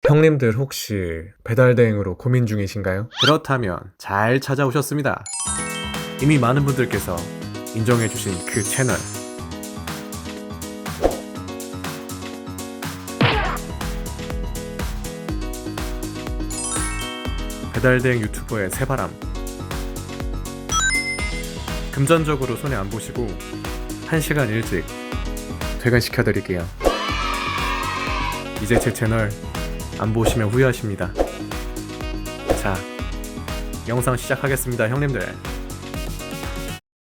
형님들 혹시 배달 대행으로 고민 중이신가요? 그렇다면 잘 찾아오셨습니다. 이미 많은 분들께서 인정해주신 그 채널, 배달 대행 유튜버의 새바람. 금전적으로 손해 안 보시고 1시간 일찍 퇴근시켜드릴게요. 이제 제 채널 안 보시면 후회하십니다. 자, 영상 시작하겠습니다, 형님들.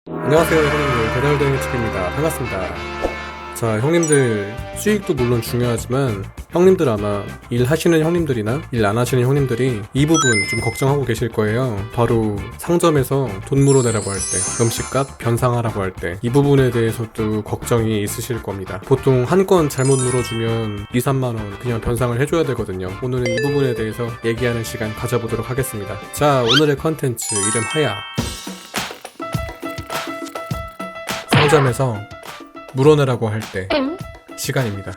안녕하세요, 형님들. 배달대행 유튜브입니다. 반갑습니다. 자, 형님들 수익도 물론 중요하지만 형님들 아마 일하시는 형님들이나 일 안 하시는 형님들이 이 부분 좀 걱정하고 계실 거예요. 바로 상점에서 돈 물어내라고 할 때, 음식값 변상하라고 할 때 이 부분에 대해서도 걱정이 있으실 겁니다. 보통 한 건 잘못 물어주면 2, 3만원 그냥 변상을 해줘야 되거든요. 오늘은 이 부분에 대해서 얘기하는 시간 가져보도록 하겠습니다. 자, 오늘의 컨텐츠 이름 하야. 상점에서 물어내라고 할 때 시간입니다.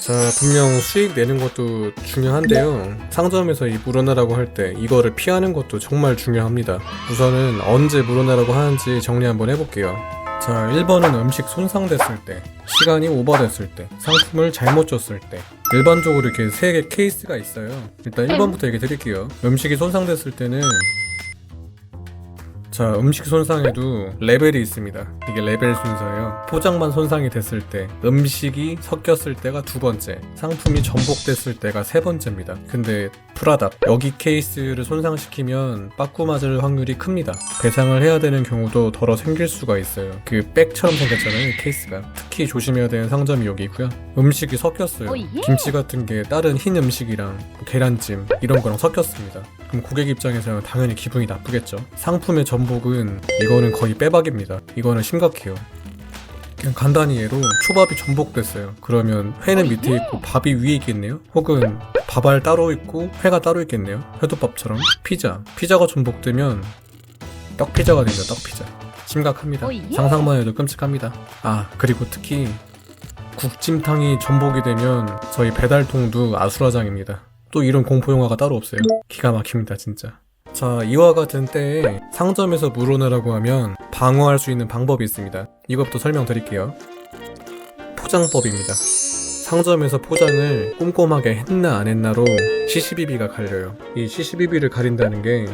자, 분명 수익 내는 것도 중요한데요, 상점에서 이 물어내라고 할 때 이거를 피하는 것도 정말 중요합니다. 우선은 언제 물어내라고 하는지 정리 한번 해볼게요. 자, 1번은 음식 손상됐을 때, 시간이 오버됐을 때, 상품을 잘못 줬을 때. 일반적으로 이렇게 3개 케이스가 있어요. 일단 1번부터 얘기 드릴게요. 음식이 손상됐을 때는, 자, 음식 손상에도 레벨이 있습니다. 이게 레벨 순서예요. 포장만 손상이 됐을 때, 음식이 섞였을 때가 2번째, 상품이 전복됐을 때가 3번째입니다. 근데 프라답, 여기 케이스를 손상시키면 빠꾸 맞을 확률이 큽니다. 배상을 해야 되는 경우도 덜어 생길 수가 있어요. 그 백처럼 생겼잖아요, 이 케이스가. 특히 조심해야 되는 상점이 여기 있고요. 음식이 섞였어요. 김치 같은 게 다른 흰 음식이랑 계란찜 이런 거랑 섞였습니다. 그럼 고객 입장에서는 당연히 기분이 나쁘겠죠. 상품의 전복은 이거는 거의 빼박입니다. 이거는 심각해요. 그냥 간단히 예로 초밥이 전복됐어요. 그러면 회는 밑에 있고 밥이 위에 있겠네요? 혹은 밥알 따로 있고 회가 따로 있겠네요? 회덮밥처럼. 피자가 전복되면 떡피자가 됩니다. 떡피자. 심각합니다. 상상만 해도 끔찍합니다. 아, 그리고 특히 국찜탕이 전복이 되면 저희 배달통도 아수라장입니다. 또 이런 공포영화가 따로 없어요. 기가 막힙니다, 진짜. 자, 이와 같은 때에 상점에서 물어내라고 하면 방어할 수 있는 방법이 있습니다. 이것부터 설명드릴게요. 포장법입니다. 상점에서 포장을 꼼꼼하게 했나 안 했나로 CCBB가 갈려요. 이 CCBB를 가린다는 게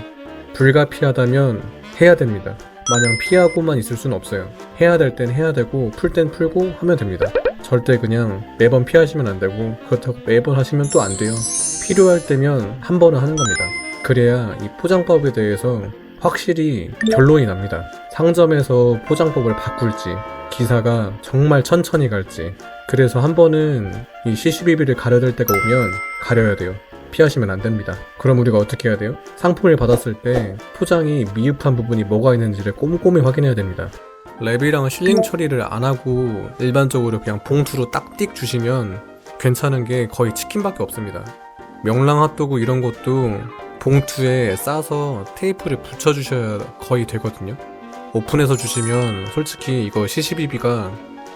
불가피하다면 해야 됩니다. 마냥 피하고만 있을 순 없어요. 해야 될 땐 해야 되고 풀 땐 풀고 하면 됩니다. 절대 그냥 매번 피하시면 안 되고, 그렇다고 매번 하시면 또 안 돼요. 필요할 때면 한 번은 하는 겁니다. 그래야 이 포장법에 대해서 확실히 결론이 납니다. 상점에서 포장법을 바꿀지, 기사가 정말 천천히 갈지. 그래서 한 번은 이 CCBB를 가려야 될 때가 오면 가려야 돼요. 피하시면 안 됩니다. 그럼 우리가 어떻게 해야 돼요? 상품을 받았을 때 포장이 미흡한 부분이 뭐가 있는지를 꼼꼼히 확인해야 됩니다. 랩이랑 실링 처리를 안 하고 일반적으로 그냥 봉투로 딱 띡 주시면 괜찮은 게 거의 치킨밖에 없습니다. 명랑 핫도그 이런 것도 봉투에 싸서 테이프를 붙여주셔야 거의 되거든요. 오픈해서 주시면 솔직히 이거 CCBB가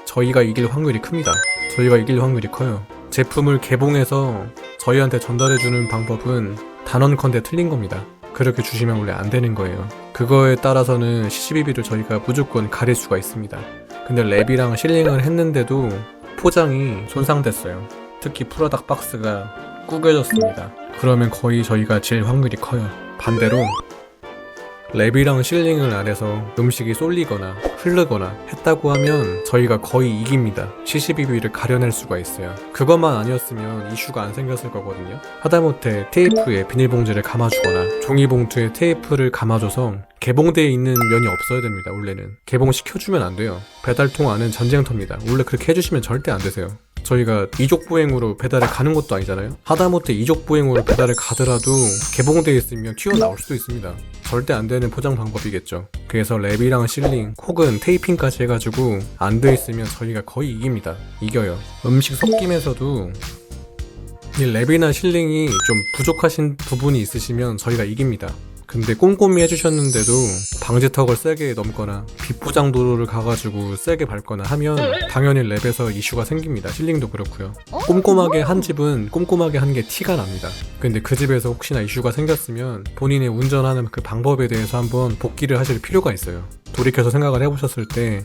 저희가 이길 확률이 큽니다. 저희가 이길 확률이 커요. 제품을 개봉해서 저희한테 전달해주는 방법은 단언컨대 틀린 겁니다. 그렇게 주시면 원래 안 되는 거예요. 그거에 따라서는 CCBB를 저희가 무조건 가릴 수가 있습니다. 근데 랩이랑 실링을 했는데도 포장이 손상됐어요. 특히 프로덕트 박스가 구겨졌습니다. 그러면 거의 저희가 질 확률이 커요. 반대로 랩이랑 실링을 안 해서 음식이 쏠리거나 흐르거나 했다고 하면 저희가 거의 이깁니다. CCBB를 가려낼 수가 있어요. 그것만 아니었으면 이슈가 안 생겼을 거거든요. 하다못해 테이프에 비닐봉지를 감아주거나 종이봉투에 테이프를 감아줘서 개봉되어 있는 면이 없어야 됩니다. 원래는 개봉시켜주면 안 돼요. 배달통 안은 전쟁터입니다. 원래 그렇게 해주시면 절대 안 되세요. 저희가 이족보행으로 배달을 가는 것도 아니잖아요. 하다못해 이족보행으로 배달을 가더라도 개봉되어 있으면 튀어나올 수도 있습니다. 절대 안 되는 포장 방법이겠죠. 그래서 랩이랑 실링 혹은 테이핑까지 해가지고 안 돼 있으면 저희가 거의 이깁니다. 이겨요. 음식 섞임에서도 이 랩이나 실링이 좀 부족하신 부분이 있으시면 저희가 이깁니다. 근데 꼼꼼히 해주셨는데도 방지턱을 세게 넘거나 비포장 도로를 가가지고 세게 밟거나 하면 당연히 랩에서 이슈가 생깁니다. 실링도 그렇고요. 꼼꼼하게 한 집은 꼼꼼하게 한 게 티가 납니다. 근데 그 집에서 혹시나 이슈가 생겼으면 본인의 운전하는 그 방법에 대해서 한번 복기를 하실 필요가 있어요. 돌이켜서 생각을 해보셨을 때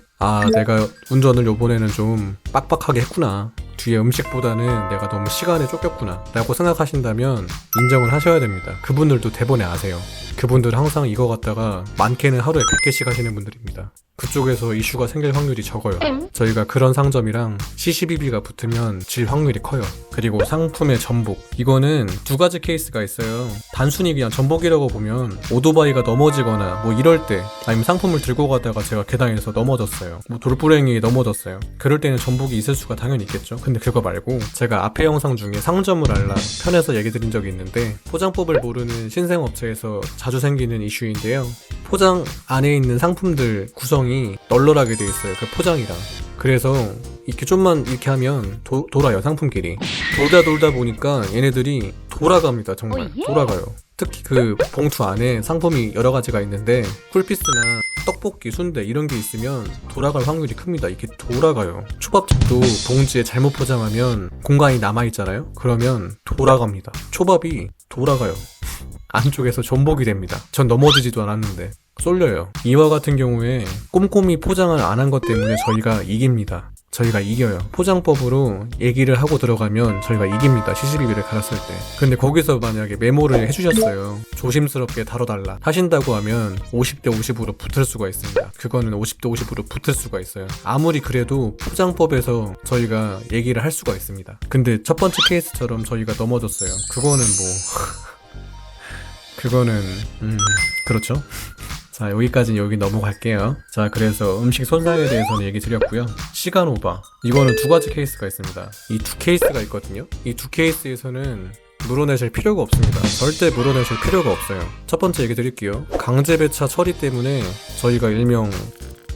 내가 운전을 요번에는 좀 빡빡하게 했구나, 뒤에 음식보다는 내가 너무 시간에 쫓겼구나 라고 생각하신다면 인정을 하셔야 됩니다. 그분들도 대본에 아세요. 그분들 항상 이거 갖다가 많게는 하루에 100개씩 하시는 분들입니다. 그쪽에서 이슈가 생길 확률이 적어요. 저희가 그런 상점이랑 CCBB가 붙으면 질 확률이 커요. 그리고 상품의 전복, 이거는 두 가지 케이스가 있어요. 단순히 그냥 전복이라고 보면 오토바이가 넘어지거나 뭐 이럴 때, 아니면 상품을 들고 가다가 제가 계단에서 넘어졌어요, 뭐 돌부랭이에 넘어졌어요, 그럴 때는 전복이 있을 수가 당연히 있겠죠. 근데 그거 말고 제가 앞에 영상 중에 상점을 알라 편에서 얘기 드린 적이 있는데, 포장법을 모르는 신생업체에서 자주 생기는 이슈인데요. 포장 안에 있는 상품들 구성이 널널하게 돼 있어요, 그 포장이랑. 그래서 이렇게 좀만 이렇게 하면 돌아요, 상품끼리. 돌다 보니까 얘네들이 돌아갑니다. 정말 돌아가요. 특히 그 봉투 안에 상품이 여러 가지가 있는데 쿨피스나 떡볶이, 순대 이런 게 있으면 돌아갈 확률이 큽니다. 이게 돌아가요. 초밥집도 봉지에 잘못 포장하면 공간이 남아있잖아요? 그러면 돌아갑니다. 초밥이 돌아가요. 안쪽에서 전복이 됩니다. 전 넘어지지도 않았는데 쏠려요. 이와 같은 경우에 꼼꼼히 포장을 안 한 것 때문에 저희가 이깁니다. 저희가 이겨요. 포장법으로 얘기를 하고 들어가면 저희가 이깁니다. CCBB를 갈았을 때. 근데 거기서 만약에 메모를 해주셨어요. 조심스럽게 다뤄달라 하신다고 하면 50대 50으로 붙을 수가 있습니다. 그거는 50대 50으로 붙을 수가 있어요. 아무리 그래도 포장법에서 저희가 얘기를 할 수가 있습니다. 근데 첫 번째 케이스처럼 저희가 넘어졌어요. 그거는 그렇죠. 자, 여기까지는 여기 넘어갈게요. 자, 그래서 음식 손상에 대해서는 얘기 드렸고요. 시간 오버, 이거는 두 가지 케이스가 있습니다. 이 두 케이스가 있거든요. 이 두 케이스에서는 물어내실 필요가 없습니다. 절대 물어내실 필요가 없어요. 첫 번째 얘기 드릴게요. 강제 배차 처리 때문에 저희가 일명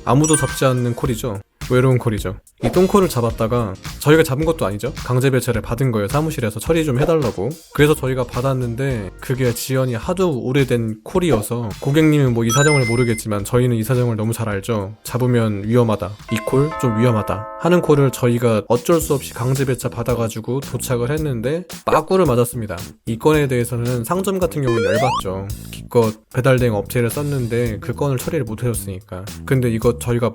아무도 잡지 않는 콜이죠. 외로운 콜이죠. 이 똥콜을 잡았다가 저희가 잡은 것도 아니죠. 강제 배차를 받은 거예요. 사무실에서 처리 좀 해달라고. 그래서 저희가 받았는데 그게 지연이 하도 오래된 콜이어서, 고객님은 뭐 이 사정을 모르겠지만 저희는 이 사정을 너무 잘 알죠. 잡으면 위험하다, 이 콜 좀 위험하다 하는 콜을 저희가 어쩔 수 없이 강제 배차 받아가지고 도착을 했는데 빠꾸를 맞았습니다. 이 건에 대해서는 상점 같은 경우는 열받죠. 기껏 배달 대행 업체를 썼는데 그 건을 처리를 못 해줬으니까. 근데 이거 저희가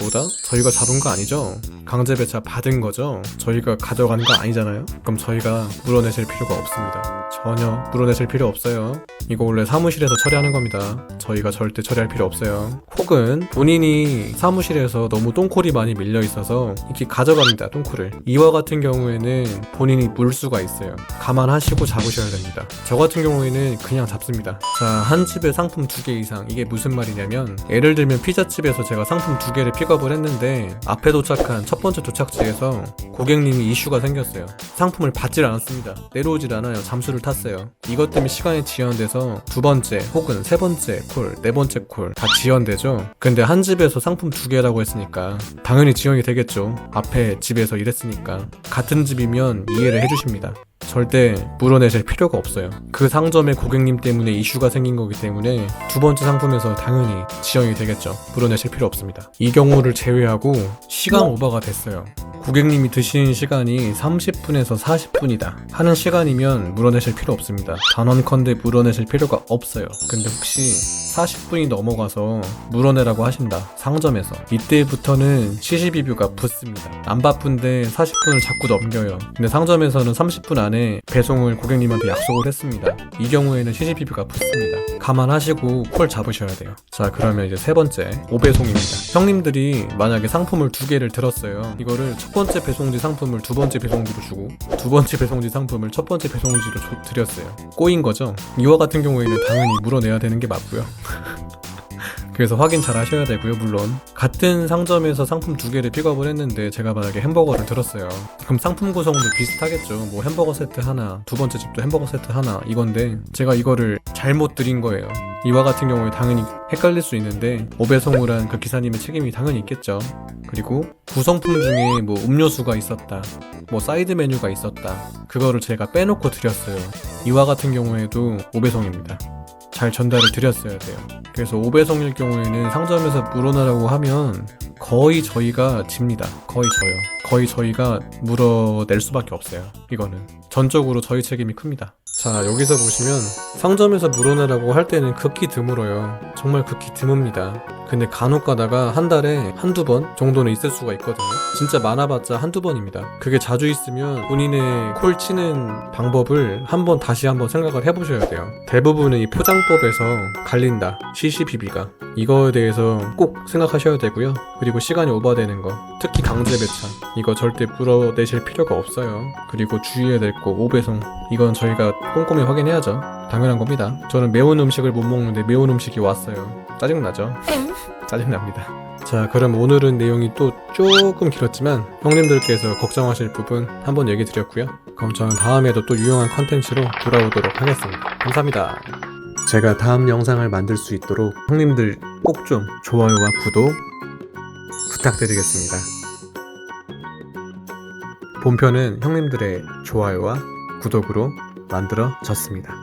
잡은 거 아니죠? 강제 배차 받은 거죠? 저희가 가져간 거 아니잖아요? 그럼 저희가 물어내실 필요가 없습니다. 전혀 물어내실 필요 없어요. 이거 원래 사무실에서 처리하는 겁니다. 저희가 절대 처리할 필요 없어요. 혹은 본인이 사무실에서 너무 똥콜이 많이 밀려 있어서 이렇게 가져갑니다, 똥콜을. 이와 같은 경우에는 본인이 물 수가 있어요. 감안하시고 잡으셔야 됩니다. 저 같은 경우에는 그냥 잡습니다. 자, 한 집에 상품 2개 이상, 이게 무슨 말이냐면, 예를 들면 피자집에서 제가 상품 2개를 픽업을 했는데 앞에 도착한 첫 번째 도착지에서 고객님이 이슈가 생겼어요. 상품을 받질 않았습니다. 내려오질 않아요. 잠수를 탔어요. 이것 때문에 시간이 지연돼서 두 번째 혹은 세 번째 콜, 네 번째 콜 다 지연되죠. 근데 한 집에서 상품 2개라고 했으니까 당연히 지연이 되겠죠. 앞에 집에서 일했으니까. 같은 집이면 이해를 해주십니다. 절대 물어내실 필요가 없어요. 그 상점의 고객님 때문에 이슈가 생긴 거기 때문에 두 번째 상품에서 당연히 지연이 되겠죠. 물어내실 필요 없습니다. 이 경우를 제외하고 시간 오버가 됐어요. 고객님이 드시는 시간이 30분에서 40분이다 하는 시간이면 물어내실 필요 없습니다. 단언컨대 물어내실 필요가 없어요. 근데 혹시 40분이 넘어가서 물어내라고 하신다, 상점에서. 이때부터는 CCBB가 붙습니다. 안 바쁜데 40분을 자꾸 넘겨요. 근데 상점에서는 30분 안에 배송을 고객님한테 약속을 했습니다. 이 경우에는 CCBB가 붙습니다. 감안하시고 콜 잡으셔야 돼요. 자, 그러면 이제 세 번째, 오배송입니다. 형님들이 만약에 상품을 2개를 들었어요. 이거를 첫 번째 배송지 상품을 두 번째 배송지로 주고, 두 번째 배송지 상품을 첫 번째 배송지로 드렸어요. 꼬인 거죠. 이와 같은 경우에는 당연히 물어내야 되는 게 맞고요. 그래서 확인 잘 하셔야 되고요. 물론 같은 상점에서 상품 2개를 픽업을 했는데 제가 만약에 햄버거를 들었어요. 그럼 상품 구성도 비슷하겠죠. 뭐 햄버거 세트 하나, 두 번째 집도 햄버거 세트 하나, 이건데 제가 이거를 잘못 드린 거예요. 이와 같은 경우에 당연히 헷갈릴 수 있는데 오배송을 한 그 기사님의 책임이 당연히 있겠죠. 그리고 구성품 중에 뭐 음료수가 있었다, 뭐 사이드 메뉴가 있었다, 그거를 제가 빼놓고 드렸어요. 이와 같은 경우에도 오배송입니다. 잘 전달을 드렸어야 돼요. 그래서 5배송일 경우에는 상점에서 물어내라고 하면 거의 저희가 집니다. 거의 저희가 물어낼 수밖에 없어요. 이거는 전적으로 저희 책임이 큽니다. 자, 여기서 보시면 상점에서 물어내라고 할 때는 극히 드물어요. 정말 극히 드뭅니다. 근데 간혹 가다가 한 달에 한두 번 정도는 있을 수가 있거든요. 진짜 많아봤자 한두 번입니다. 그게 자주 있으면 본인의 콜 치는 방법을 다시 한번 생각을 해보셔야 돼요. 대부분의 이 포장법에서 갈린다. CCBB가. 이거에 대해서 꼭 생각하셔야 되고요. 그리고 시간이 오버되는 거, 특히 강제 배차, 이거 절대 물어내실 필요가 없어요. 그리고 주의해야 될 거, 5배송. 이건 저희가 꼼꼼히 확인해야죠. 당연한 겁니다. 저는 매운 음식을 못 먹는데 매운 음식이 왔어요. 짜증나죠? 짜증납니다. 자, 그럼 오늘은 내용이 또 조금 길었지만 형님들께서 걱정하실 부분 한번 얘기 드렸고요. 그럼 저는 다음에도 또 유용한 컨텐츠로 돌아오도록 하겠습니다. 감사합니다. 제가 다음 영상을 만들 수 있도록 형님들 꼭 좀 좋아요와 구독 부탁드리겠습니다. 본편은 형님들의 좋아요와 구독으로 만들어졌습니다.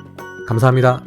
감사합니다.